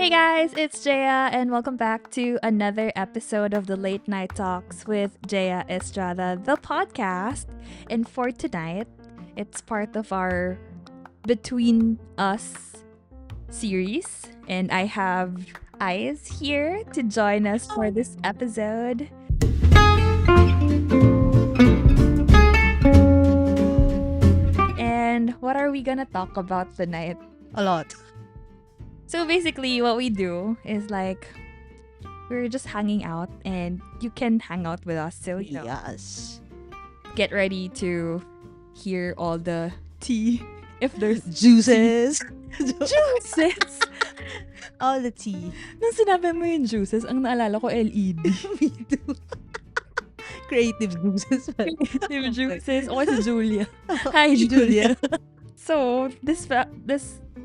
Hey guys, it's Jaya, and welcome back to another episode of the Late Night Talks with Jaya Estrada, the podcast. And for tonight, it's part of our Between Us series, and I have Eyes here to join us for this episode. And what are we gonna talk about tonight? A lot. So basically, what we do is like we're just hanging out, and you can hang out with us. So Yes. get ready to hear all the tea if there's Juices. juices. All the tea. Nung sinabi mo yung juices, ang naalala ko LED. Me too. Creative juices. Yung juices. O si Julia. Hi, Julia. So, this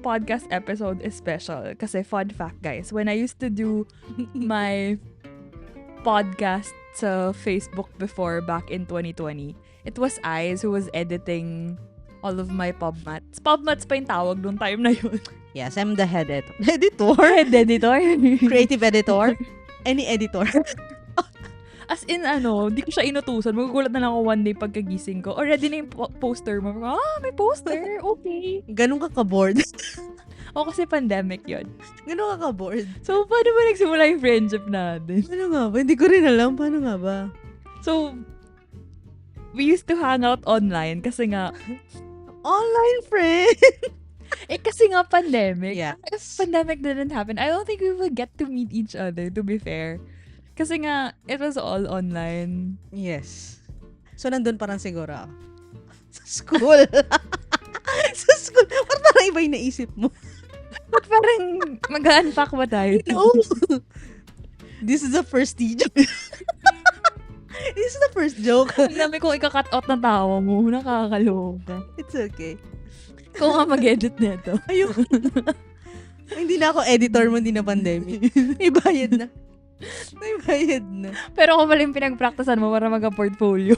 podcast episode is special kasi fun fact, guys, when I used to do my podcast sa Facebook before back in 2020, it was Eyes who was editing all of my PubMats. PubMats pa yung tawag nung time na yun. Yes, I'm the head editor. Head editor. Creative editor. Any editor. As in, di ko siya inutusan. Magugulat na lang ako one day pagkagising ko. Already na yung poster mo. May poster. Okay. Ganun ka ka-bored. O kasi pandemic yun. Ganun ka ka-bored. So, paano ba nagsimula yung friendship natin? Ano nga ba? Hindi ko rin alam. Paano nga ba? So, we used to hang out online kasi nga, Online friend. kasi nga pandemic. Yeah. If pandemic didn't happen, I don't think we will get to meet each other, to be fair. Kasi nga, it was all online. Yes. So, nandun parang siguro ako. Sa school. Sa school. Parang iba yung naisip mo. But parang mag-unpack ba tayo? No. This is the first tea joke. This is the first joke. Ang dami kong ika-cut out ng tawa mo. Nakakaloka. It's okay. Kung nga mag-edit nito. Ayun. Hindi na ako editor mo, hindi na pandemic. May bayad na. May bayad na. Pero kung pala yung pinag-practicean mo para mag-portfolio.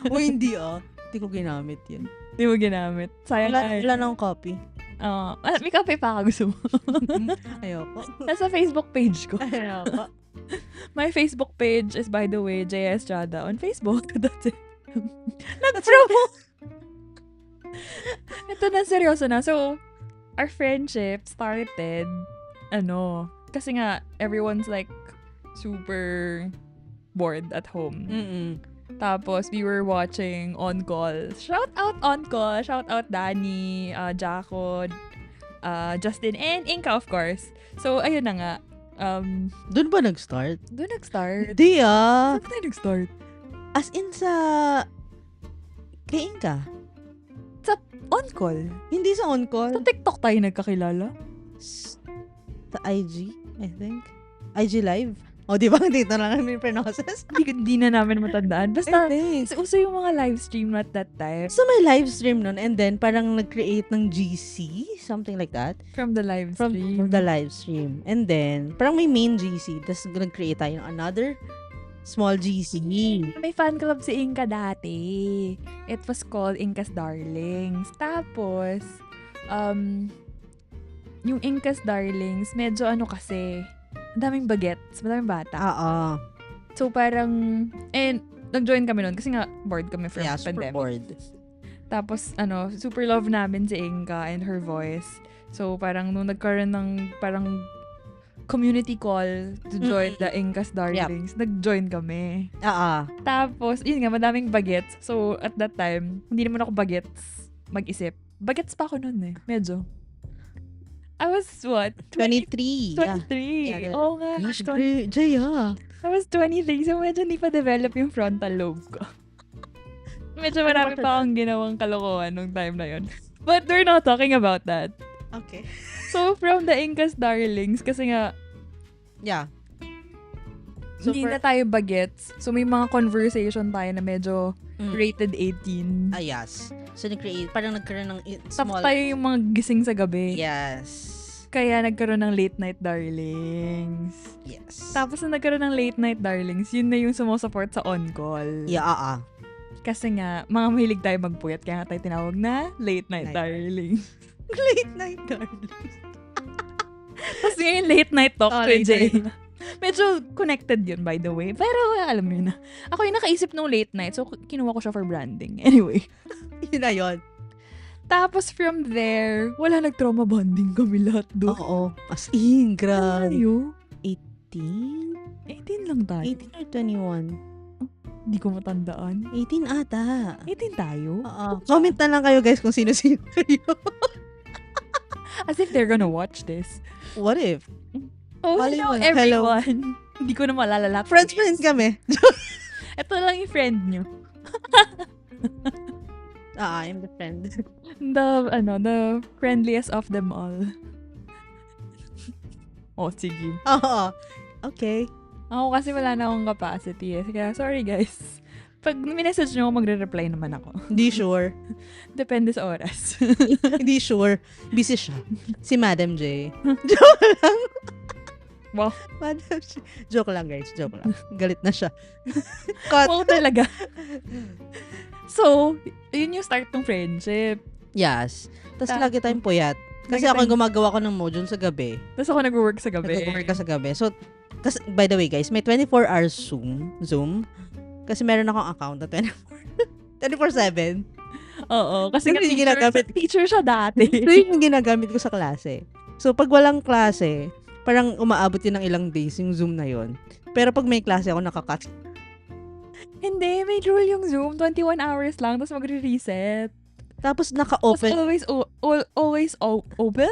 O hindi Hindi ko ginamit yan. Hindi mo ginamit. Sayang ay. Wala na akong copy. May copy pa ka gusto mo. Ayoko. Nasa Facebook page ko. Ayoko. My Facebook page is, by the way, Jaya Estrada on Facebook. That's it. Nag-promo. Ito na, seryoso na. So, our friendship started, kasi nga, everyone's like, super bored at home. Mm-mm. Tapos, we were watching On Call. Shout out On Call. Shout out Danny, Jaco, Justin, and Inka, of course. So, ayun na nga. Doon ba nag-start? Doon nag-start. Hindi Saan tayo nag-start? As in sa... Kay Inka? Sa On Call. Hindi sa Sa on-call. TikTok tayo nagkakilala. Sa IG, I think. IG Live. O, di ba? Dito na lang yung process. Hindi na namin matandaan. Basta, Hindi. kasi uso yung mga live stream at that time. So, may live stream nun and then parang nag-create ng GC, something like that. From the live From stream. the live stream. And then, parang may main GC. Tapos, nag-create tayo ng another small GC. May fan club si Inka dati. It was called Inka's Darlings. Tapos, yung Inka's Darlings, medyo kasi, ang daming bagets, madaming bata. Oo. So, parang, nag-join kami nun kasi nga, bored kami from Yeah, super pandemic. bored. Tapos, super love namin si Inka and her voice. So, parang nung nagkaroon ng parang community call to join the Inka's Darlings, nag-join kami. Oo. Tapos, yun nga, madaming bagets. So, at that time, hindi naman ako bagets mag-isip. Bagets pa ako nun Medyo. I was, what? 23. 23. Yeah. Oo nga. Gosh, Jaya. I was 23. So, medyo hindi pa develop yung frontal lobe ko. Medyo marami pa akong ginawang kalokohan nung time na yun. But we're not talking about that. Okay. So, from the Inka's Darlings, kasi nga, Yeah. hindi na tayo bagets. So, may mga conversation tayo na medyo rated 18. Yes. So, parang nagkaroon ng Tapos small... tayo yung mga gising sa gabi. Yes. Kaya nagkaroon ng late night darlings. Yes. Tapos na nagkaroon ng late night darlings, yun na yung sumusupport sa on-call. Yeah, Kasi nga, mga mahilig tayo magpuyat, kaya nga tayo tinawag na late night Night. darlings. Late night darlings. Tapos ngayon, late night talk Oh, kay late Jay. night. Medyo connected yun, by the way. Pero alam mo yun na. Ako yung nakaisip nung late night, so kinuha ko siya for branding. Anyway. Yun na yun. Tapos from there, wala nag-trauma bonding kami lahat doon. Oo. As in, grabe. Tayo? 18? 18 lang tayo. 18 or 21? Hindi ko matandaan. 18 ata. 18 tayo? Oo. Comment na lang kayo guys kung sino-sino kayo. As if they're gonna watch this. What if? Oh, Mali hello mo na. everyone. Hindi ko na malalala. Friends kami. Ito lang yung friend nyo. I'm the friend. The friendliest of them all. Oh, sige. Oo. Okay. Ako kasi wala na akong capacity eh. Kaya sorry guys. Pag minessage nyo, magre-reply naman ako. Hindi sure. Depende sa oras. Hindi sure. Busy siya. Si Madam J. Wow. Madam J. Joke lang guys. Joke lang. Galit na siya. Cut. Wow talaga. So, yun yung start ng friendship. Yes. Tapos lagi tayong puyat. Kasi Lagi ako yung gumagawa ko ng module sa gabi. Tapos ako nag-work sa gabi. Nag-work ka sa gabi. So, kasi, by the way guys, may 24 hours Zoom. Kasi meron akong account na 24/7. Oo. Kasi Kasi yung ginagamit. teacher siya dati. So, yun yung ginagamit ko sa klase. So, pag walang klase, parang umaabot yun ng ilang days yung Zoom na yun. Pero pag may klase ako, nakakat. Hindi, may rule yung Zoom. 21 hours lang, tapos magre-reset. Tapos Tapos naka-open. always open?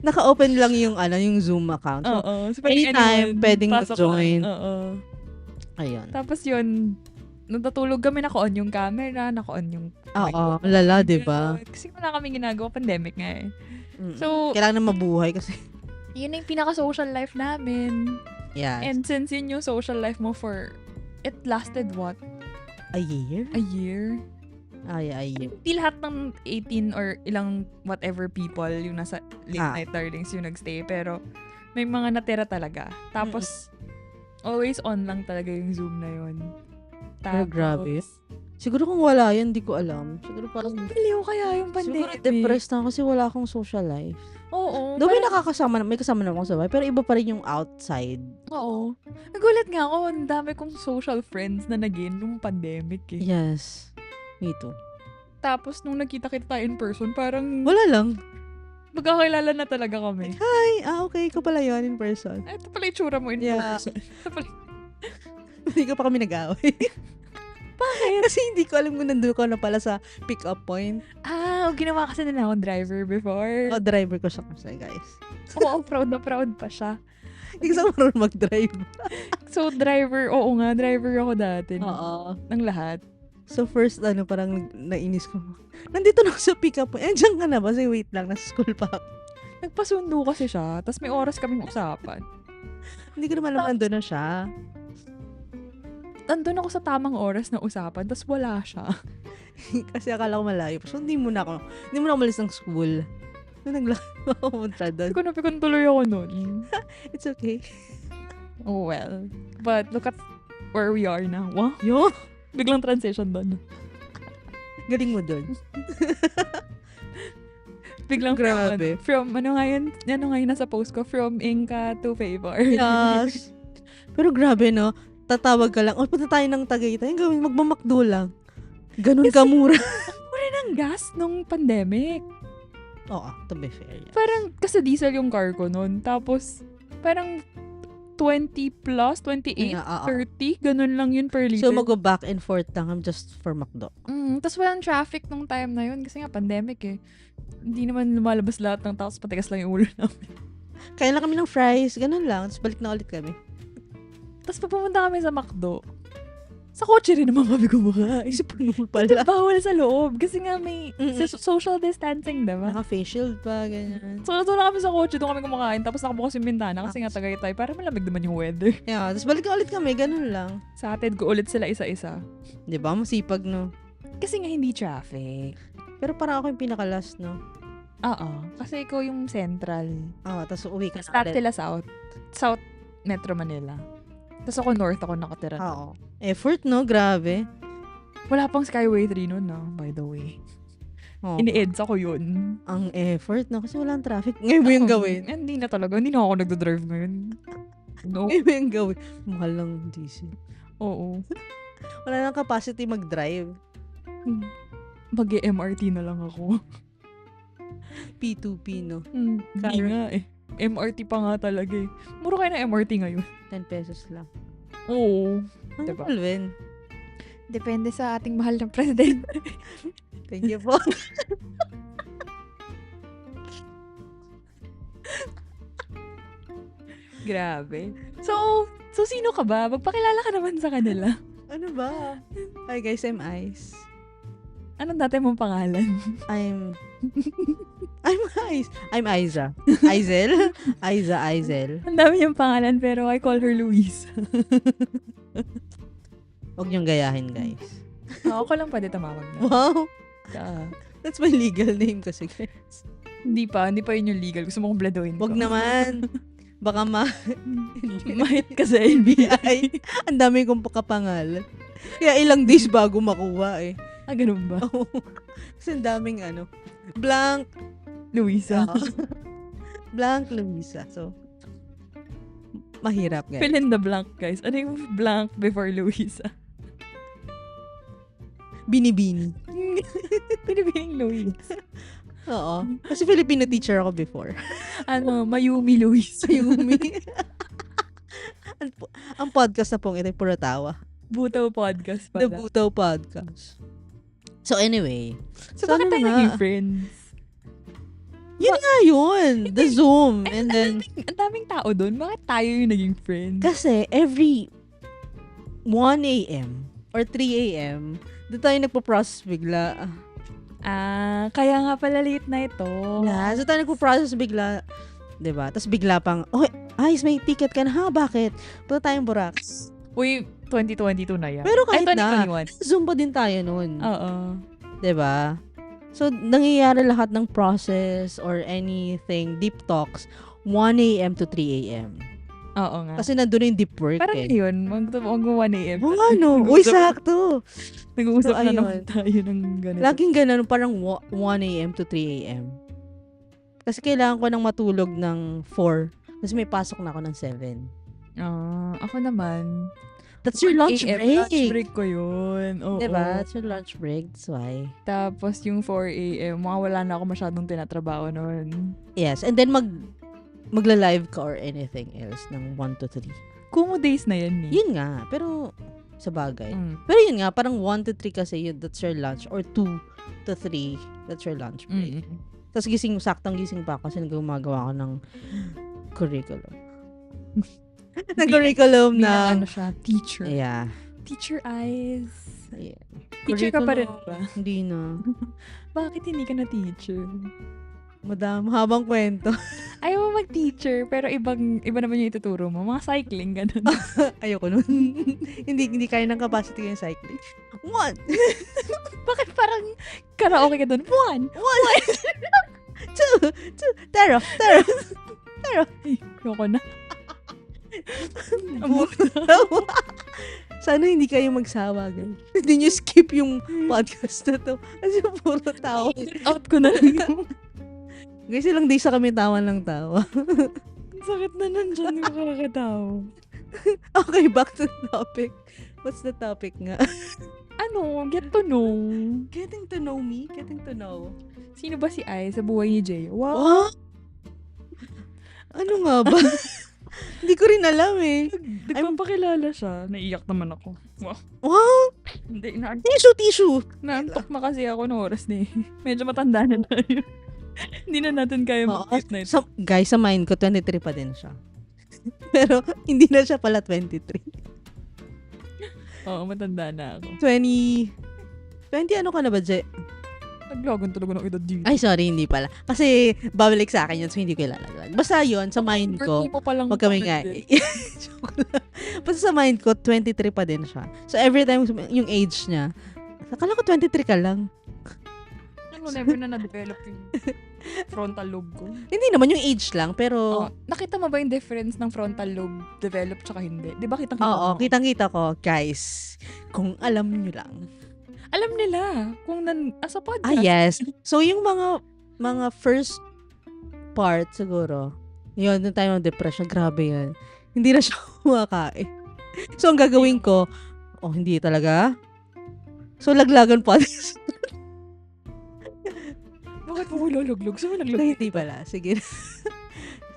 Naka-open lang yung yung Zoom account. So, Oo. So, pag anytime, anyone, pwedeng pasok mag-join. lang. Oo. Ayun. Tapos yun, natutulog kami, naka-on yung camera, naka-on yung Oo, lala, diba? Kasi wala kaming ginagawa, pandemic nga eh. Mm. So, Kailangan na mabuhay kasi. yun yung pinaka-social life namin. Yes. And since yun yung social life mo it lasted what? A year? A year? Ay. Hindi lahat ng 18 or ilang whatever people yung nasa late night darlings yung nagstay. Pero may mga natira talaga. Tapos, always on lang talaga yung Zoom na yun. Pero grabe. Siguro kung wala yan, di ko alam. Siguro parang... Baliw kaya yung Siguro pandemic. depressed na kasi wala akong social life. Oo. Though may kasama naman ako sa bahay, pero iba pa rin yung outside. Oo. Nagulat nga ako, ang dami kong social friends na naging nung pandemic eh. Yes. Me too. Tapos nung nakita-kita tayo in person, parang Wala lang. magkakilala na talaga kami. Hi! Okay, ikaw pala yun in person. Ay, ito pala yung tsura mo in Yeah. person. Ito pala. Hindi ka pa kami nag-away. Bakit? Kasi hindi ko alam kung nandun ko na pala sa pick-up point. Ginawa kasi nila akong driver before. O, driver ko siya kasi, guys. Oo, proud na proud pa siya. Hindi ko marunong mag-drive. So, driver ako dati. Oo. Ng lahat. So, first, parang nainis ko. Nandito na ako sa pick-up point. Diyan ka na ba? Say, wait lang. Nasa school pa ako. Nagpasundo kasi siya. Tapos may oras kaming usapan. Hindi ko naman alam nandun na siya. Nandun ako sa tamang oras na usapan. Tapos wala siya. Kasi akala ko malayo. So, hindi mo na ako malis ng school. So, naglakad ako punta doon. Pikon tuloy ako nun. It's okay. Oh well. But look at where we are now. Wow. Yo! Biglang transition doon. Galing mo doon. Biglang Grabe. From ano ngayon nasa post ko, from Inca to Favor. Yes. Pero grabe, no? Tatawag ka lang, punta tayo ng Tagaytay. Ang gawin, magmamakdo lang. Ganun kamura. Mura ng gas nung pandemic. Oo, to be fair. Yeah. Parang, kasi diesel yung car ko nun. Tapos, parang 20 plus, 28, 30. Ganun lang yun per liter. So, mag-back and forth lang just for McDo. Tapos walang traffic nung time na yun. Kasi nga, pandemic eh. Hindi naman lumalabas lahat ng tao. Patigas lang yung ulo namin. Kaya lang kami ng fries. Ganun lang. Tapos balik na ulit kami. Tapos pag pumunta kami sa McDo, sa kotse rin naman kami kumakain. Isip mo pala. Bawal sa loob. Kasi nga may social distancing, diba? Naka-face shield pa, ganyan. So, doon na kami sa kotse, doon kami kumakain. Tapos nakabukas yung bintana kasi nga Tagaytay. Para malamig naman yung weather. Yeah, tapos balik na ulit kami. Ganun lang. Sa atin ko ulit sila isa-isa. Diba? Masipag, no? Kasi nga hindi traffic. Pero parang ako yung pinaka-last, no? Oo. Kasi ikaw yung central. Oo, tapos uwi ka na Start ulit. sila south. South Metro Manila. Tapos ako north ako nakatira. Oo. Effort, no? Grabe. Wala pang Skyway 3 noon, no? By the way. Oo. Ini-EDSA ko yun. Ang effort, no? Kasi walang traffic. Ngayon mo yung gawin. Hindi na talaga. Hindi na ako nagdodrive ngayon. No. Ngayon mo yung gawin. Mahal lang diesel. Oo. Wala nang capacity mag-drive. Mag-MRT na lang ako. P2P, no? Hindi nga eh. MRT pa nga talaga eh. Mura kayo ng MRT ngayon. 10 pesos lang. Oo. Ano, Diba? Alvin? Depende sa ating mahal na president. Thank you po. Grabe. So sino ka ba? Magpakilala ka naman sa kanila. Ano ba? Hi guys, I'm Ice. Anong dati mong pangalan? I'm Ice. I'm Aiza. Aizel? Aizel. Ang dami yung pangalan pero I call her Louise. Huwag niyong gayahin, guys. Ako lang pwede tumawag na. Wow! Ah, That's my legal name kasi, guys. hindi pa yun yung legal. Gusto mo kong bladuin ko. Huwag naman. Baka Mahit ka sa NBI. Ang dami kong pakapangalan. Kaya ilang days bago makuha eh. Ganun ba? Kasi ang daming blank Luisa. blank Luisa. So, mahirap, guys. Fill in the blank, guys. Ano yung blank before Luisa? Binibini. Pinipining Louise. Oo. Kasi Filipino teacher ako before. Mayumi Louise. Yumi. ang podcast na pong ito, puro tawa. Butaw podcast The pala. Butaw Podcast. So anyway. So bakit tayo naging friends? Yun nga yun. The Zoom. And then, Ang daming tao doon. Bakit tayo yung naging friends? kasi every 1 a.m. or 3 a.m., doon tayo nagpo-process bigla. Kaya nga pala late na ito. So tayo nagpo-process bigla. Diba? Tapos bigla pang, Ice, may ticket ka na. Ha? Bakit? Punta tayong Boracay. Uy, 2022 na yan. Pero kahit na, 2021. Zoom pa din tayo nun. Oo. Diba? So, nangyayari lahat ng process or anything, deep talks, 1 a.m. to 3 a.m. Oo nga. Kasi nandun yung deep work Parang eh. yun, mag-1 a.m. Oo nga no. Uy, sakto. Nag-uusap So, na ayun. naman tayo ng ganito. Laging ganun, parang 1 a.m. to 3 a.m. Kasi kailangan ko nang matulog ng 4. Kasi may pasok na ako ng 7. Ako naman. That's your lunch 1 a.m. break. Lunch break ko yun. Oo. Diba? That's your lunch break. That's why. Tapos yung 4 a.m., wala na ako masyadong tinatrabaho noon. Yes. And then magla-live ka or anything else ng 1 to 3. Kumu days na yan eh. Yun nga. Pero sa bagay. Mm. Pero yun nga, parang 1 to 3 kasi yun, that's your lunch. Or 2 to 3, that's your lunch break. Mm-mm. Tapos saktong gising pa ako kasi gumagawa ako ng curriculum. ng curriculum na, Ano siya? Teacher. yeah. Teacher eyes. Yeah. Teacher ka pa rin Curriculum. ba? Hindi na. Bakit hindi ka na teacher? Madam, habang kwento. Ayaw mo mag-teacher, pero iba naman yung ituturo mo. Mga cycling, ganun. Ayoko nun. hindi kaya ng capacity yung cycling. 1! Bakit parang karaoke ka doon? 1! 2! Tero! Ayoko na. Sana hindi kayo magsawa, guys. Hindi nyo skip yung podcast na to. Kasi puro tawa. Out ko na lang yung Guys, ilang days na kami tawa ng tawa. sakit na nandyan yung kakakatawa. Okay, back to the topic. What's the topic nga? Get to know. Getting to know me? Getting to know. Sino ba si Ai sa buhay ni Jay? Wow. What? Ano nga ba? Hindi ko rin alam eh. Nagpapakilala siya. Naiyak naman ako. Wow. Wow! Hindi, Tissue! naantok na kasi ako ng oras na eh. Medyo matanda na tayo. Hindi na natin kaya Oo. mag-get na ito. Guys, sa mind ko, 23 pa din siya. Pero, hindi na siya pala 23. Oo, matanda na ako. 20 ano ka na ba, Je? Naglogon talaga ng edad dito. Ay, sorry, hindi pala. Kasi, babalik sa akin yun, so hindi ko ilalaglag. Basta yun, sa mind ko, Birthday mo palang wag kami nga. Joke lang. Basta sa mind ko, 23 pa din siya. So, every time, yung age niya, akala ko 23 ka lang. Never na na-develop yung frontal lobe ko. Hindi naman yung age lang, pero... Nakita mo ba yung difference ng frontal lobe develop tsaka hindi? Di ba kitang-kita Oo, mo? kitang-kita ko. Guys, kung alam nyo lang. Alam nila kung sa podcast. Yes. So, yung mga first part siguro, yun, yung time of depression, grabe yan. Hindi na siya kumakain. So, ang gagawin ko, hindi talaga. So, laglagan podcast. Bakit mo luluglog? So, Hindi pala. Sige.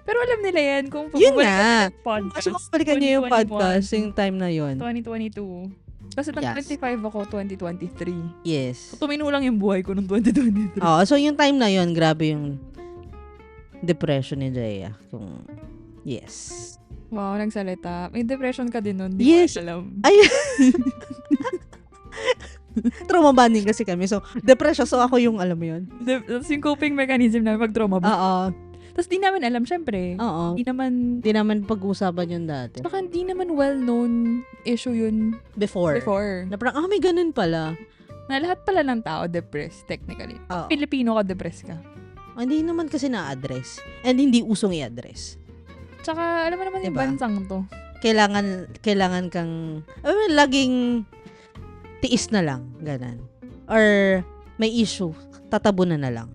Pero alam nila yan kung Yun na. podcast. So, balikan niyo yung podcast, yung time na yun. 2022. Kasi nang 25 ako, 2023. Yes. So, tumino lang yung buhay ko noong 2023. So yung time na yun, grabe yung depression ni Jaya. Yes. Wow, nagsalita. May depression ka din nun. Yes. Di ko alam. Ay! Trauma bonding kasi kami. So, depression. So, ako yung, alam mo yun? That's yung coping mechanism namin pag trauma. Oo. Tapos di namin alam, syempre. Oo. Di naman pag-usapan yun dati. Baka hindi naman well-known issue yun Before. before. Na parang, may ganun pala. Na lahat pala ng tao depressed, technically. Oo. Pilipino ka, depressed ka. Hindi naman kasi na-address. And hindi usong i-address. Tsaka, alam mo naman yung Diba? bansang to. Kailangan kang, laging tiis na lang. Ganon. Or, may issue. Tatabunan na lang.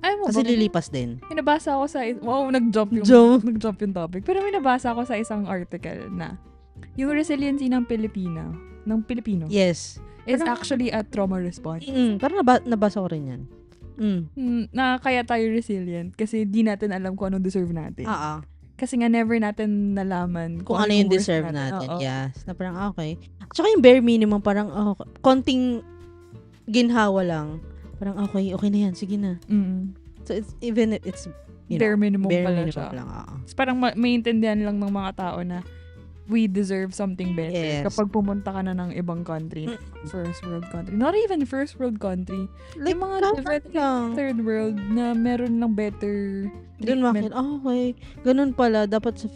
Ay mo Kasi ba? lilipas din. May nabasa ako sa... Wow, nag-jump yung topic. Pero may nabasa ako sa isang article na yung resiliency ng Pilipino Yes. is actually a trauma response. Parang nabasa ko rin yan. Na kaya tayo resilient kasi di natin alam kung anong deserve natin. Kasi nga never natin nalaman Kung ano yung worth deserve natin. Oo. Yes. Na parang, okay. Tsaka yung bare minimum, parang, konting ginhawa lang. Parang, okay na yan. Sige na. So, even if it's, bare minimum bare pala minimum siya. lang. So, parang maintindihan lang ng mga tao na we deserve something better Yes. kapag pumunta ka na ng ibang country. First world country. Not even first world country. Like, Yung mga dapat lang. third world na meron ng better Doon treatment. okay. Ganun pala. Dapat sa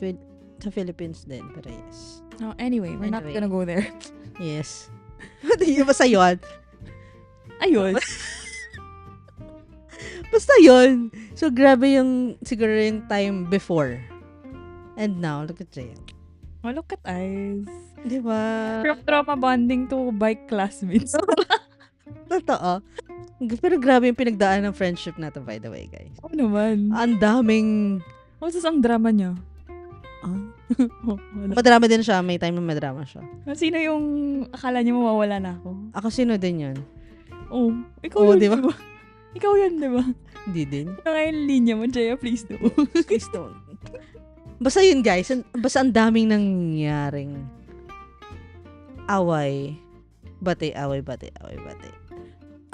Philippines din. Pero yes. Anyway, we're not gonna go there. Yes. Basta yun. Ayun. Basta yun. So, grabe siguro yung time before. And now, look at Jaya. Oh, look at eyes. Di ba? From trauma bonding to bike classmates. Totoo. Pero grabe yung pinagdaan ng friendship natin, by the way, guys. Oo naman. Ang daming... Ang drama niya. Madrama din siya. May time na madrama siya. Sino yung akala niya mawawala na ako? Ako, sino din yun? Ikaw yun, diba? Ikaw yun, di ba? Hindi din. Ano nga yung linya mo, Jaya? Please do. Please don't. Basta yun, guys. Basta ang daming nangyaring away. Bate.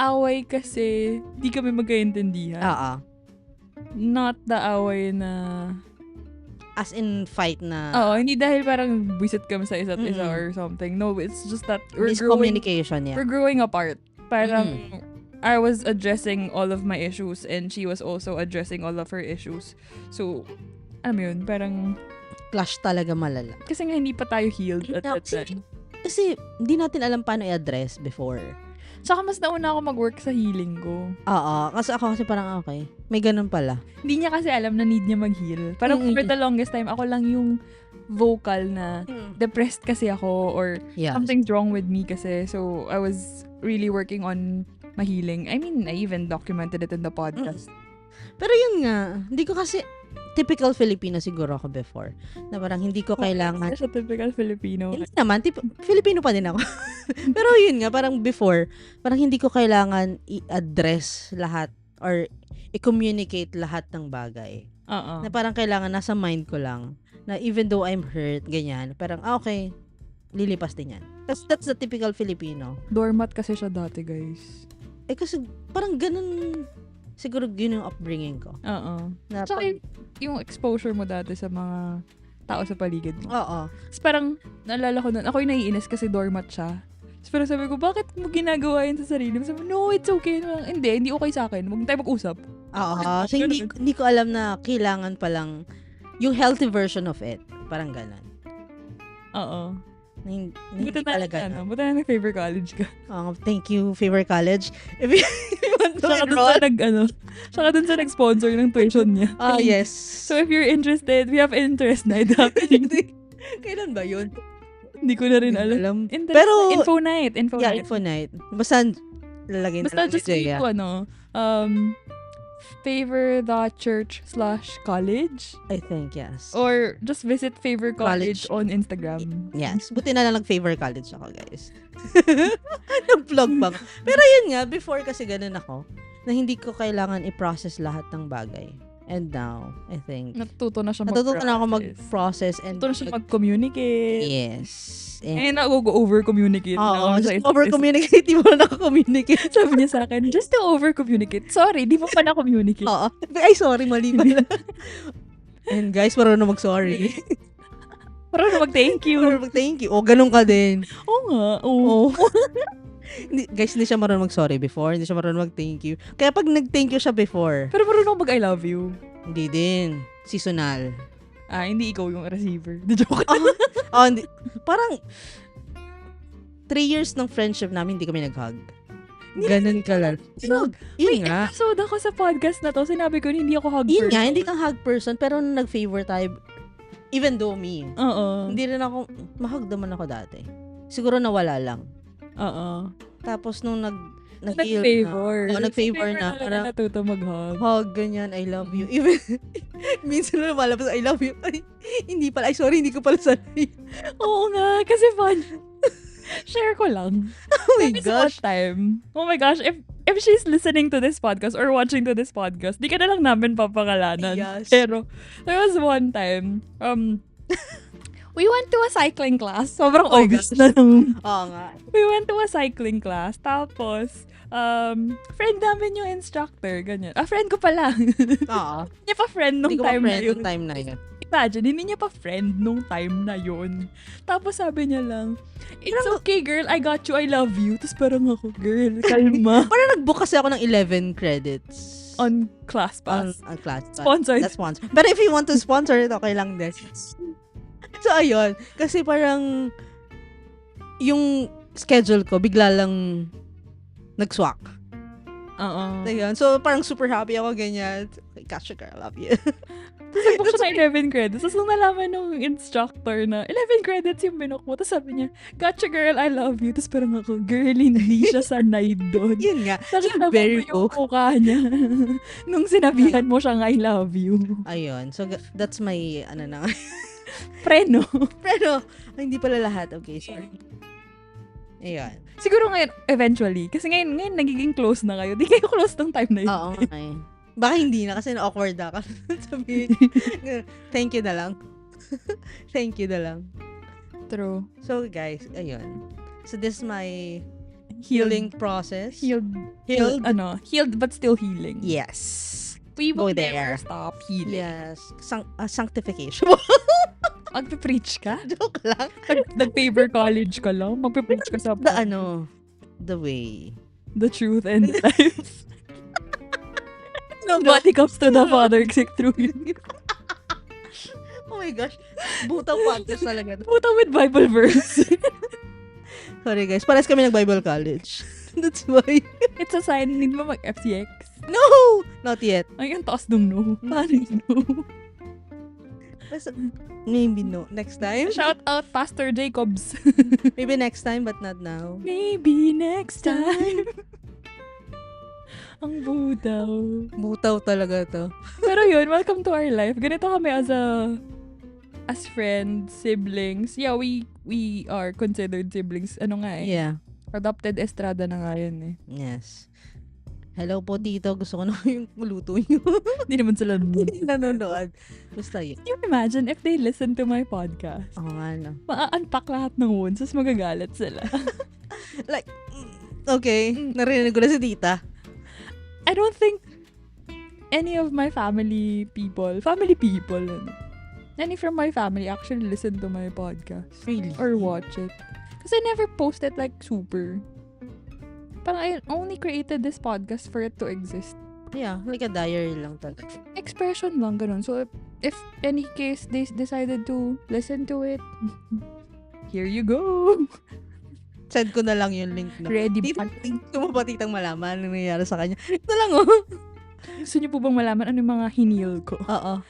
Away kasi di kami magkaintindihan. Not the away na... As in fight na... hindi dahil parang visit kami sa isa't isa or something. No, it's just that miscommunication, we're growing apart. Parang I was addressing all of my issues and she was also addressing all of her issues. So, alam mo yun, parang... Clash talaga malala. Kasi nga hindi pa tayo healed at that time. Kasi hindi natin alam paano i-address before. Saka mas nauna ako mag-work sa healing ko. Kasi ako parang okay. May ganun pala. Hindi niya kasi alam na need niya mag-heal. Parang for the longest time, ako lang yung vocal na depressed kasi ako or something's wrong with me kasi. So, I was really working on my healing. I mean, I even documented it in the podcast. Pero yun nga, hindi ko kasi typical Filipino siguro ako before. Na parang hindi ko kailangan... Siya typical Filipino. Hindi naman, Filipino pa din ako. Pero yun nga, parang before, parang hindi ko kailangan i-address lahat or i-communicate lahat ng bagay. Na parang kailangan nasa mind ko lang. Na even though I'm hurt, ganyan, parang okay, lilipas din yan. That's the typical Filipino. Doormat kasi siya dati, guys. Kasi parang ganun... Siguro yun yung upbringing ko. Tsaka yung exposure mo dati sa mga tao sa paligid mo. Tapos parang, naalala ko nun, ako yung naiinis kasi doormat siya. Tapos parang sabi ko, bakit mo ginagawa yun sa sarili mo? Sabi, no, it's okay. Hindi okay sa akin. Huwag tayo mag-usap. So, hindi ko alam na kailangan palang yung healthy version of it. Parang ganun. Hindi talaga. Buta na favorite college ka. Thank you, favorite college. If you want to enroll. Saka dun sa nag-sponsor ng tuition niya. Yes. So if you're interested, we have interest night happening. Kailan ba yun? Hindi ko na rin alam. Pero, Info night. Yeah, info night. Basta, lalagay na lang just Jaya. Favor the church/college? I think, yes. Or just visit Favor College on Instagram. Yes. Buti na lang nag-Favor College ako, guys. Nag-vlog pa. Pero yun nga, before kasi ganun ako, na hindi ko kailangan i-process lahat ng bagay. And now, I think, natututo na siya mag-process. And natututo na siya mag-communicate. Yes. And nag-over-communicate. Oo, just over-communicate. Di mo na naka-communicate. Sabi niya sa akin, just to over-communicate. Sorry, di mo pa na-communicate. Oo. Ay, sorry, mali pala. And guys, marunong mag-sorry. Marunong mag-thank you. Marunong mag-thank you. O, ganun ka din. Oo nga. Oo. Guys, hindi siya marunong mag-sorry before. Hindi siya marunong mag-thank you. Kaya pag nag-thank you siya before. Pero marunong mag-I love you. Hindi din. Seasonal. Hindi ikaw yung receiver. The joke. Hindi. Parang 3 years ng friendship namin, hindi kami nag-hug. Ganun ka lang. Yun nga. Episode ako sa podcast na to, sinabi ko hindi ako hug person. Yun nga, hindi kang hug person, pero nung nag-favor tayo, even though me, hindi rin ako, mahug naman ako dati. Siguro nawala lang. Tapos nung nag-favor. Nag-favor na. Parang natuto mag-hug. Hug, ganyan, I love you. Even, minsan na lumalabas, I love you. Ay, hindi pala, sorry, hindi ko pala sanay. Oo nga, kasi fun. Share ko lang. Oh my gosh. Oh my gosh, if she's listening to this podcast or watching to this podcast, di ka na lang namin papakalanan. Yes. Pero, there was one time, we went to a cycling class. Sobrang obvious na lang. Oo nga. We went to a cycling class. Tapos, friend namin yung instructor. Ganyan. Friend ko pala. Oo. Hindi niya pa friend nung time na yun. Imagine, hindi niya pa friend nung time na yun. Tapos sabi niya lang, it's okay girl, I got you, I love you. Tapos parang ako, girl, kalma. Parang nag-book kasi ako ng 11 credits. On ClassPass. On ClassPass. Sponsored. That's sponsored. But if you want to sponsor it, okay lang din. So, ayun. Kasi parang yung schedule ko, bigla lang nag-swak. Ayun. So, parang super happy ako, ganyan. Gotcha, girl. I love you. Tapos nag-book siya ng 11 credits. Tapos nung nalaman nung instructor na 11 credits yung binook mo, tapos sabi niya, gotcha, girl, I love you. Tapos parang ako, girl, hindi siya sanay doon. Yun nga. Nakita mo yung mukha niya. Nung sinabihan mo siyang I love you. Ayun. So, that's my, Preno. Ay, hindi pala lahat. Okay, sorry. Ayun. Siguro ngayon, eventually. Kasi ngayon nagiging close na kayo. Di kayo close ng time na yun. Oo, okay. Baka hindi na kasi na-awkward na ka. Sabihin, thank you na lang. Thank you na lang. True. So, guys, ayun. So, this is my healing process. Healed but still healing. Yes. We will never stop healing. Yes. Sanctification. Magpe-preach ka? Joke lang. Nag-Favor College ka lang? Magpe-preach ka sa... The way. The truth and the life. Nobody comes to the Father except through you. Oh my gosh. Butang podcast talaga. Butang with Bible verse. Sorry guys. Pares kami nag-Bible college. That's why. It's a sign. Need mo mag-FCX? No! Not yet. Ay, ang taas nung no. Paano yung no? Maybe no. Next time. Shout out Pastor Jacobs. Maybe next time but not now. Maybe next time. Ang butaw. Butaw talaga to. Pero yun, welcome to our life. Ganito kami as friends, siblings. Yeah, we are considered siblings. Ano nga eh. Yeah. Adopted Estrada na nga yun eh. Yes. Hello po, Tito. Gusto ko na yung luto nyo. Hindi naman sila nanonood. Basta yun. Can you imagine if they listen to my podcast? Oo nga, no. Ma-unpack lahat ng wounds, tapos magagalit sila. Like, okay. Narinig ko na si Tita. I don't think any of my family people, any from my family actually listen to my podcast. Really? Or watch it. Because I never post it like super. Parang I only created this podcast for it to exist. Yeah, like a diary lang talaga. Expression lang, ganun. So, if any case they decided to listen to it, here you go. Send ko na lang yung link. Ready pa. Gusto mo ba, Titang, malaman anong nangyayari sa kanya? Ito lang, oh. Gusto niyo po bang malaman ano yung mga hinil ko? Oo.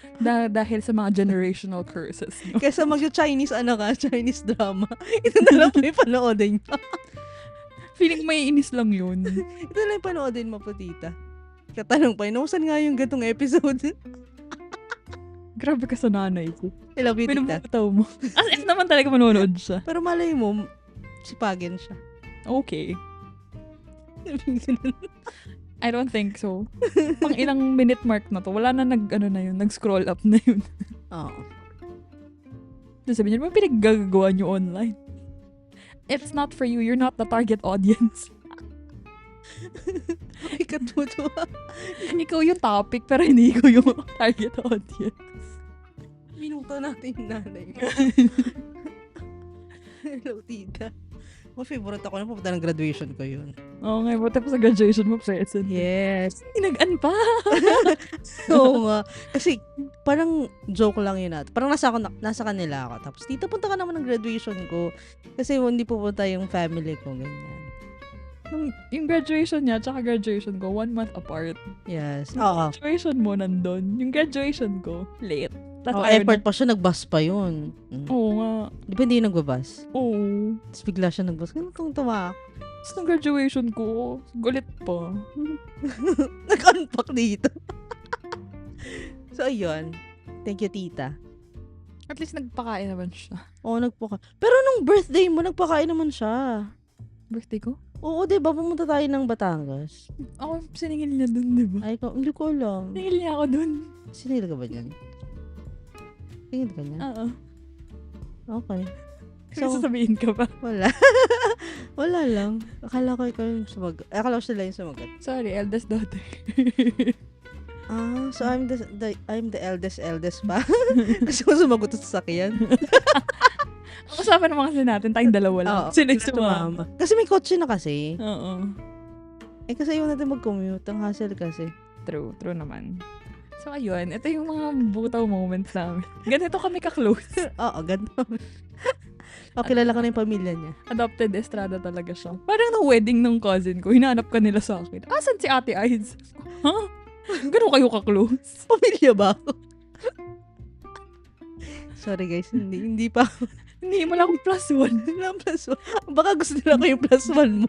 Dahil sa mga generational curses. No? Kaysa mag-Chinese, Chinese drama. Ito na lang po yung panoodin mo. Feeling may inis lang yun. Ito na lang yung panoodin mo po, tita. Katanong pa, nausan nga yung gatong episode? Grabe ka sa nanay ko. I love you, tita. Pinabutaw mo. As if naman talaga manonood siya. Pero malay mo, sipagin siya. Okay. I don't think so. Pang ilang minute mark na to, wala na nag-scroll up na yun. Oo. Sabi niya, naman pinaggagawa niyo online. It's not for you. You're not the target audience. Ay, katuto. Ikaw yung topic, pero hindi ko yung target audience. Minuto natin yung nanay mo. Hello, tita. Favorite ako na pupunta ng graduation ko yun. Oo nga, buti pa sa graduation mo present. Yes. Inagan pa. Oo nga. Kasi parang joke lang yun natin. Parang nasa kanila ako. Tapos, tita, punta ka naman ng graduation ko. Kasi hindi pupunta yung family ko, ganyan. Yung graduation niya, tsaka graduation ko, 1 month apart. Yes. Yung graduation mo nandun. Yung graduation ko, late. Effort pa siya, nag-bus pa yun. Oo nga. Di ba hindi nag-bus? Oo. Tapos bigla siya nag-bus. Ganun kong tumak. Tapos nung graduation ko, gulit pa. Nag-unpack dito. So, ayun. Thank you, tita. At least nagpakain naman siya. Oo, nagpakain. Pero nung birthday mo, nagpakain naman siya. Birthday ko? Oo, diba? Pumunta tayo ng Batangas. Ako, siningil niya dun, diba? Ay, hindi ko alam. Siningil niya ako dun. Siningil ka ba dyan? Siningil ka niya? Oo. Okay. So, sasabihin ka pa? Wala. Wala lang. Akala ko ikaw yung sumagot. Akala ko sila yung sumagot. Sorry, eldest daughter. So I'm the eldest pa? Kasi kung sumagot sa sasakyan. Usapan naman kasi natin, tayong dalawa lang. Oo, sino yung sumama? Kasi may kotse na kasi. Oo. Kasi ayaw natin mag-commute. Ang hassle kasi. True naman. So, ayun. Ito yung mga butaw moments namin. Ganito kami ka-close. Oo, ganito. Kilala ka na yung pamilya niya. Adopted Estrada talaga siya. Parang na wedding ng cousin ko, hinahanap ka nila sa akin. Asan si Ate Aids? Huh? Ganun kayo ka-close? Pamilya ba ako? Sorry guys, hindi pa. Hindi mo lang +1. Lang +1. Baka gusto nila ko yung +1 mo.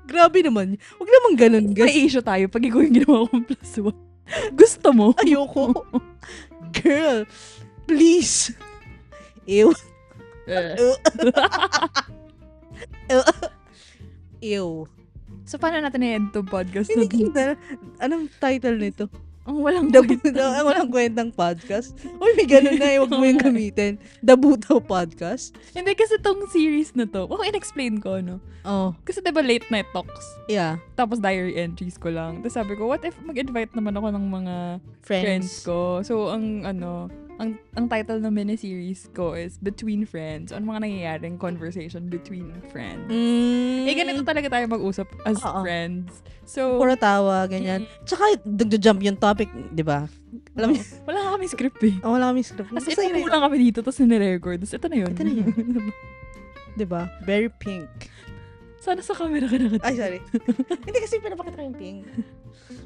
Grabe naman. Huwag naman ganun, guys. May issue tayo pag ikaw yung ginawa kong +1. Gusto mo? Ayoko. Girl, please. Ew. Ew. So, paano natin i-end to podcast? Anong title nito? Ang walang ang walang kwentang podcast. Uy, may ganun na. Huwag mo yung gamitin. The Butaw Podcast. Hindi kasi tong series na to. In-explain ko, no? Oh. Kasi diba late night talks? Yeah. Tapos diary entries ko lang. Tapos sabi ko, what if mag-invite naman ako ng mga friends ko? So, ang title ng mini-series ko is Between Friends. Ano mga nangyayaring conversation between friends. Ganito talaga tayo mag-usap as friends. So, puro tawa, ganyan. Tsaka, nag-jump yung topic, di ba? Alam mo, wala nga kami script eh. Wala kami script. As in, lang kami dito, tapos nire-record. Tapos ito na yun. Di ba? Very pink. Sana sa camera ka nakatingin. Ay, sorry. Hindi kasi pinapakita ko yung pink.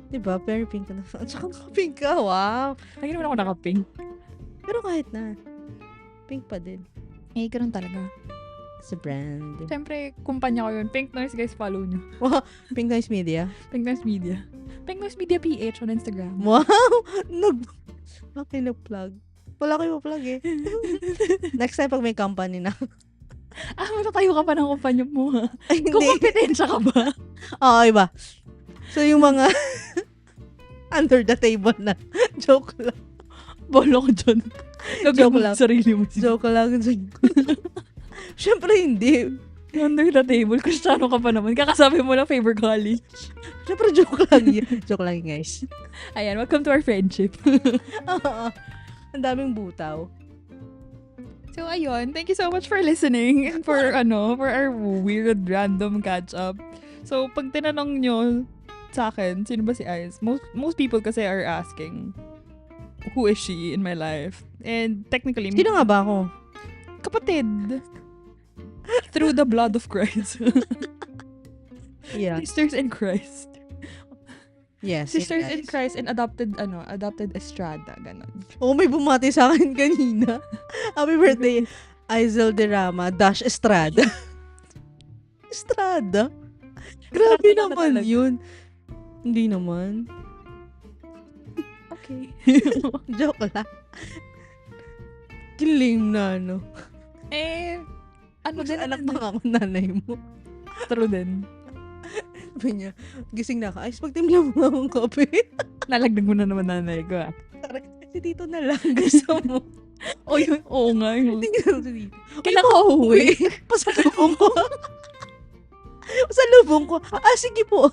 Di ba? Very pink ka na. At saka naka-pink ka, wow. Lagi naman ako naka-pink. Pero kahit na, pink pa din. Ganun talaga. Sa brand. Siyempre, kumpanya ko yun. Pink Noise, guys, follow nyo. Wow, Pink Noise Media. Pink Noise Media. Pink Noise Media PH on Instagram. Wow! Okay, nag-plug. Wala ko yung plug eh. Next time pag may company na. Matatayo ka pa ng kumpanya mo ha? Ay, hindi. Kumpetensya ka ba? Oo, iba. So, yung mga under the table na. Joke lang. Bolo ko dyan. Joke lang. Sarili mo. Joke lang. Siyempre hindi. Under the table. Kristyano ka pa naman. Kakasabi mo lang favor college. Siyempre joke lang yun. Joke lang yun, guys. Ayan, welcome to our friendship. Ang daming butaw. So, ayun. Thank you so much for listening and for our weird random catch-up. So, pag tinanong nyo sa akin, sino ba si Ice? Most people kasi are asking, who is she in my life? And technically, sino nga ba ako? Kapatid. Through the blood of Christ. Yeah. Sisters in Christ. Yes. Sisters in Christ and adopted Estrada, ganon. Oh, may bumati sa akin kanina. Happy birthday, Aizel Derama - Estrada. Estrada? Grabe naman yun. Hindi naman. Okay. Joke lang. Kilim na, ano. Din anak pa ako nanay mo. True din. Sabi niya, gising na ka. Ay, pagtimpla mo akong kape. Nalagdag mo na naman nanay ko. Si Tito na lang. Gusto mo. Oo nga. Hindi ko si Tito. Kailan ka uuwi? Pasalubong ko. Pasalubong ko. Sige po.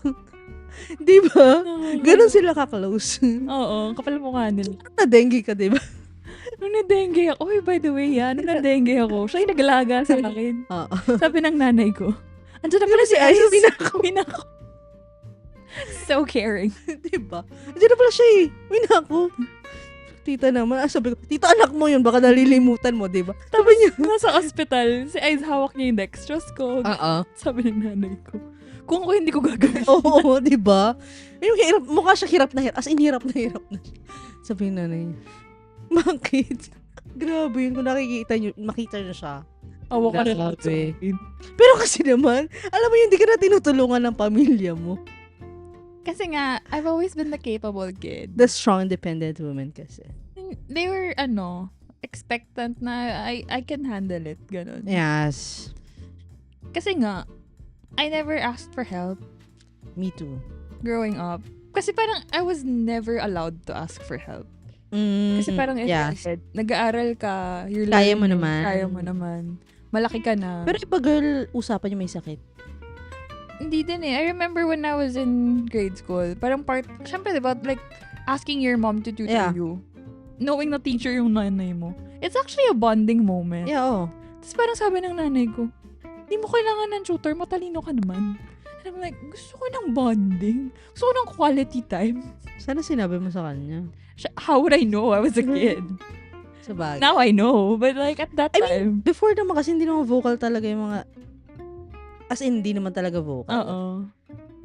Diba? Ganon sila ka-close. Oo, kapal mukha nila. Na-dengue ka, diba? Nung na-dengue ako, by the way, nung na-dengue ako, siya yung nag-alaga sa akin. Sabi ng nanay ko, andyan na pala si Ice. Winako. So caring. Diba? Andyan na pala siya eh. Winako. Tita naman. Sabi ko, tita, anak mo yun. Baka nalilimutan mo, diba? Sabi niya, nasa hospital, si Ice hawak niya yung dextrose. Sabi ng nanay ko, kung ako hindi ko gagawin. Oo, diba? Yung hirap, mukha siya hirap na hirap. As in, hirap na siya. Sabi ng nanay niya, bakit? Grabe yun. Kung makita niyo siya. Awa ka na. Pero kasi naman, alam mo yun, hindi ka na tinutulungan ng pamilya mo. Kasi nga, I've always been the capable kid. The strong, independent woman kasi. They were, expectant na I can handle it. Ganon. Yes. Kasi nga, I never asked for help. Me too. Growing up. Kasi parang I was never allowed to ask for help. Kasi parang nag-aaral ka, kaya mo naman. Malaki ka na. Pero iba girl, usapan niyo may sakit. Hindi din eh. I remember when I was in grade school, parang syempre diba, like, asking your mom to tutor you. Knowing na teacher yung nanay mo. It's actually a bonding moment. Yeah, oo. Tapos parang sabi ng nanay ko, di mo kailangan ng tutor, matalino ka naman. And I'm like, gusto ko ng bonding. Gusto ko ng quality time. Sana sinabi mo sa kanya. How would I know? I was a kid. Sabagay. Now I know. But like, at that time. I mean, before naman kasi hindi naman vocal talaga yung mga, as in, hindi naman talaga vocal. Oo.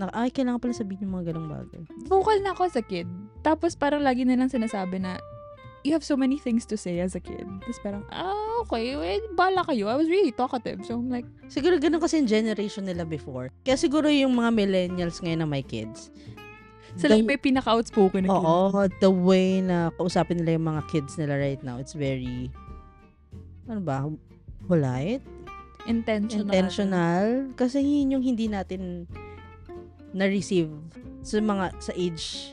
Kailangan pala sabihin yung mga ganong bagay. Vocal na ako as a kid. Tapos parang lagi nilang sinasabi na, you have so many things to say as a kid. Tapos parang, okay, bala kayo. I was really talkative. So I'm like, siguro ganun kasi yung generation nila before. Kaya siguro yung mga millennials ngayon na may kids, sila may pinaka-outspoken na kid. Oo, the way na kausapin nila yung mga kids nila right now, it's very, polite? Intentional. Kasi yun yung hindi natin na-receive sa age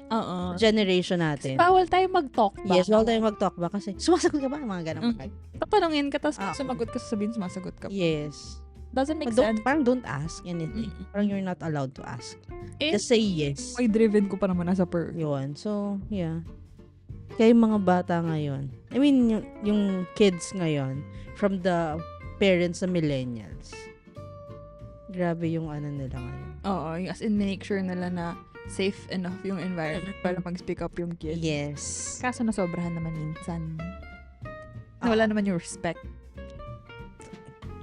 generation natin. Bawal tayo mag-talk ba? Yes, bawal tayo mag-talk ba? Kasi sumasagot ka ba? Mga ganun. Tatanungin ka, tapos sumagot ka, sabihin sumasagot ka. Yes. Doesn't make sense. Parang don't ask anything. Parang you're not allowed to ask. Just say yes. May driven ko pa naman nasa yun. So, yeah. Kaya yung mga bata ngayon, I mean, yung kids ngayon, from the parents na millennials, grabe yung nila ngayon. Oo, as in make sure nila na safe enough yung environment para mag-speak up yung kids. Yes. Kaso nasobrahan naman minsan. Wala naman yung respect.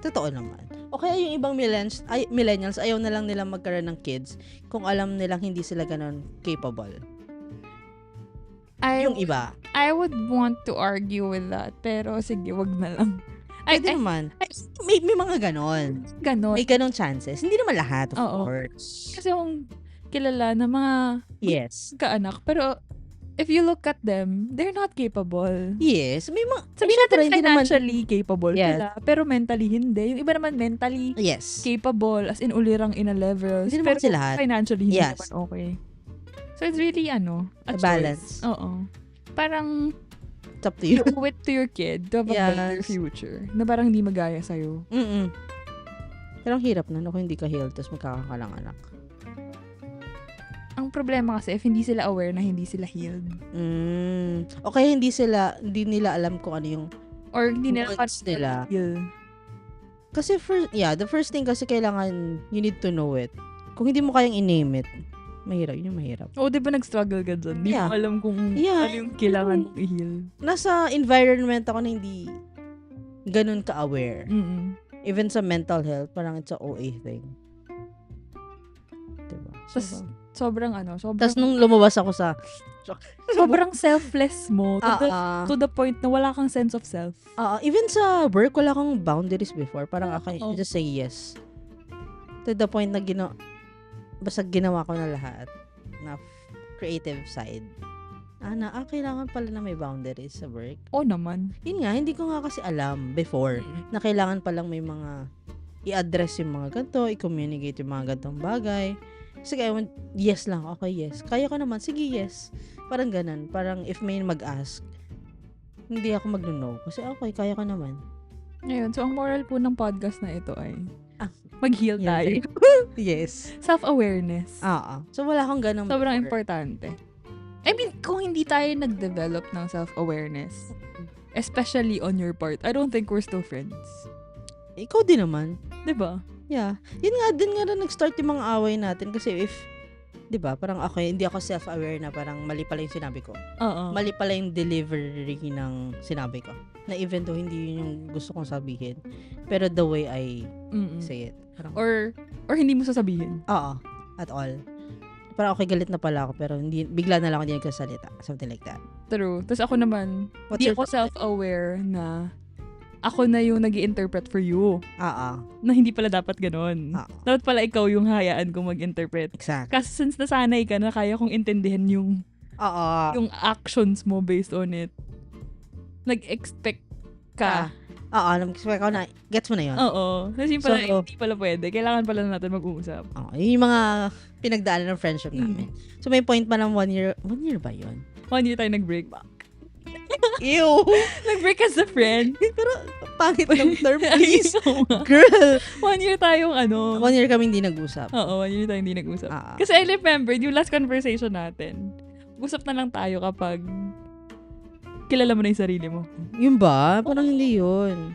Totoo naman. O kaya yung ibang millennials, ayaw na lang nila magkaroon ng kids kung alam nilang hindi sila ganun capable. Yung iba. I would want to argue with that. Pero sige, wag na lang. Pwede naman. May mga ganon. May ganon chances. Hindi naman lahat, of course. Kasi yung kilala na mga kaanak. Pero if you look at them, they're not capable. Yes. May mga, sabihin natin financially capable sila, pero mentally hindi. Yung iba naman mentally capable, as in ulirang in a level. Hindi naman sila lahat. Financially hindi naman okay. So it's really a balance. Oo. Parang it's up to you. Owe it to your kid to have a better future. Na parang hindi magaya sa'yo. Pero ang hirap na kung hindi ka healed tapos magkakakalang anak. Ang problema kasi if hindi sila aware na hindi sila healed. O kaya hindi nila alam kung ano yung or hindi nila heal. Kasi the first thing kasi kailangan you need to know it. Kung hindi mo kayang i-name it, mahirap. Yun yung mahirap. Di ba nag-struggle ka dyan? Hindi mo alam kung ano yung kailangan mong i-heal. Nasa environment ako na hindi ganun ka-aware. Even sa mental health, parang it's a OA thing. Diba? sobrang Tapos nung lumabas ako sa sobrang selfless mo to the point na wala kang sense of self. Even sa work, wala kang boundaries before. Parang I just say yes. To the point na basta ginawa ko na lahat na creative side. Kailangan pala na may boundaries sa work. Naman. Yun nga, hindi ko nga kasi alam before na kailangan palang may mga i-address yung mga ganito, i-communicate yung mga gantong bagay. Kasi yes lang. Okay, yes. Kaya ko naman. Sige, yes. Parang ganun. Parang if may mag-ask, hindi ako mag-no. Kasi okay, kaya ko naman. Ngayon, so ang moral po ng podcast na ito ay mag-heal tayo. Yes. Self-awareness. So wala akong ganun. Sobrang importante. I mean, kung hindi tayo nag-develop ng self-awareness, especially on your part, I don't think we're still friends. Ikaw din naman. Diba? Yeah. Yun nga, din nga rin nag-start yung mga away natin kasi diba, parang hindi ako self-aware na parang mali pala yung sinabi ko. Mali pala yung delivery ng sinabi ko. Na even though hindi yun yung gusto kong sabihin. Pero the way I say it. Parang, or hindi mo sasabihin. At all. Parang okay, galit na pala ako pero bigla na lang ako hindi nagsasalita. Something like that. True. Tapos ako naman, hindi ako self-aware na ako na yung nag-i-interpret for you. Na hindi pala dapat ganun. Dapat pala ikaw yung hayaan kong mag-interpret. Exactly. Kasi since nasanay ka na kaya kong intindihan yung actions mo based on it, nag-expect ka. Nag-expect ako na, gets mo na yun. Kasi pala, hindi pala pwede. Kailangan pala natin mag-uusap. Yung mga pinagdaanan ng friendship namin. So may point pa ng 1 year. 1 year ba yun? 1 year tayo nag-break. Ew! Nag-break as a friend. Pero pangit ng term, please. Girl! 1 year tayong 1 year kami hindi nag-usap. 1 year tayong hindi nag-usap. Kasi I remember, yung last conversation natin, usap na lang tayo kapag kilala mo na yung sarili mo. Yun ba? Parang hindi yun.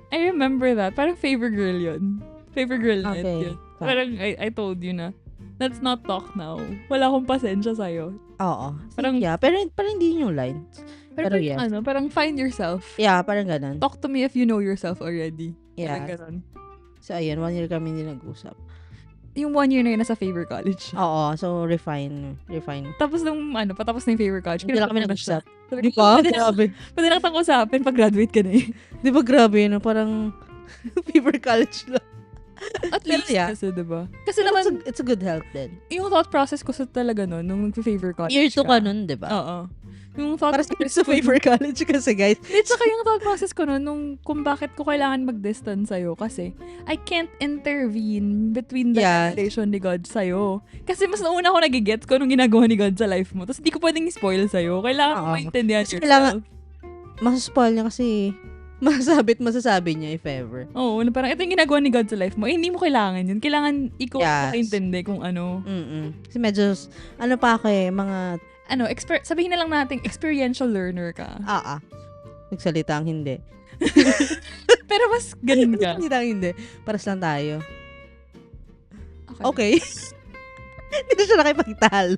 I remember that. Parang favor girl yun. Favor girl net yun. Parang I told you na, let's not talk now. Wala akong pasensya sa'yo. Parang, pero hindi yun yung line. Pero yes. Parang find yourself. Yeah, parang ganun. Talk to me if you know yourself already. Yeah. Parang ganun. So, ayun, 1 year kami hindi nag-usap. Yung 1 year na yun, nasa favor college. So refine. Tapos nung, patapos na yung favor college, hindi lang kami nag-usap. Di ba? Grabe. Pwede na kitang usapin pag graduate ka na eh. Di ba grabe, parang favor college lang. At least, kasi diba? Kasi naman, it's a good help din. Yung thought process ko sa talaga nun, nung nag-favor college Year 2 ka nun, diba? Yung thought process sa favor college kasi, guys. It's saka yung thought process ko nun, kung bakit ko kailangan mag-distance sa'yo. Kasi, I can't intervene between the relation ni God sa'yo. Kasi mas nauna ako nagigets ko nung ginagawa ni God sa life mo. Tapos, di ko pwedeng spoil sa'yo. Kailangan mo maintindihan yourself. Kailangan, masaspoil niya kasi masasabi niya if ever. Na parang ito yung ginagawa ni God sa life mo. Hindi mo kailangan yun. Kailangan ikaw makaintindi kung ano. Kasi medyo, pa ako mga... sabihin na lang natin, experiential learner ka. Nagsalita ang hindi. Pero mas ganun ka. Nagsalita ang hindi. Paras lang tayo. Okay. Hindi na siya nakipagtal.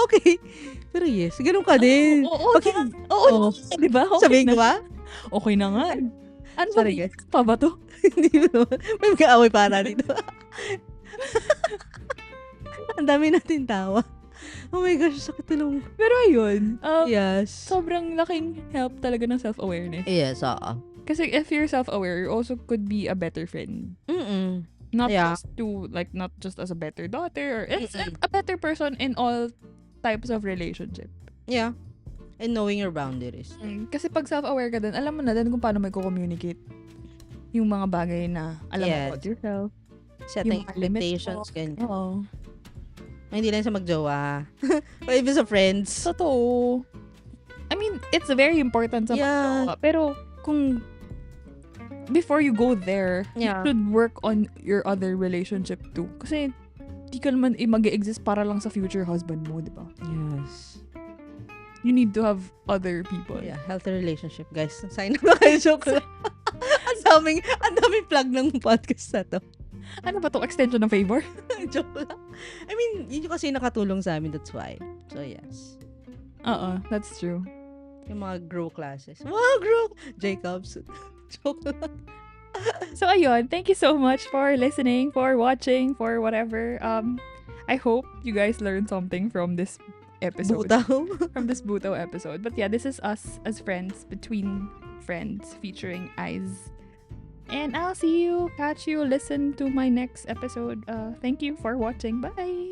Okay. Pero yes, ganun ka din. Oo. Diba? Okay. Sabihin ko ba? Okay na nga. Ano sorry, guys. Pa ba to? Hindi mo. May mag-aaway pa dito. Ang dami natin tawa. Oh my gosh, sakit tulong. Pero ayun. Yes. Sobrang laking help talaga ng self-awareness. Yes, Kasi if you're self-aware, you also could be a better friend. Not just as a better daughter, or it's a better person in all types of relationship. Yeah. And knowing your boundaries. Kasi pag self-aware ka din, alam mo na din kung paano may communicate yung mga bagay na alam mo about yourself. Setting expectations, ganyan. Oo. Hindi lang sa magjowa. Or even sa friends. Totoo. I mean, it's very important sa magjowa. Pero kung before you go there, you should work on your other relationship too. Kasi di ka naman mag-exist para lang sa future husband mo, di ba? Yes. You need to have other people. Yeah, healthy relationship, guys. Sign up na kayo, joke lang. Ang daming plug ng podcast na to. Ano ba to? Extension ng favor? Joke lang. I mean, yun kasi nakatulong sa amin, that's why. So, yes. That's true. Yung mga grow classes. Wow, grow! Jacobs. Joke lang. So, ayun. Thank you so much for listening, for watching, for whatever. I hope you guys learned something from this episode. From this Butaw episode. But yeah, this is us as friends, between friends, featuring Eyes. And I'll catch you, listen to my next episode. Thank you for watching. Bye!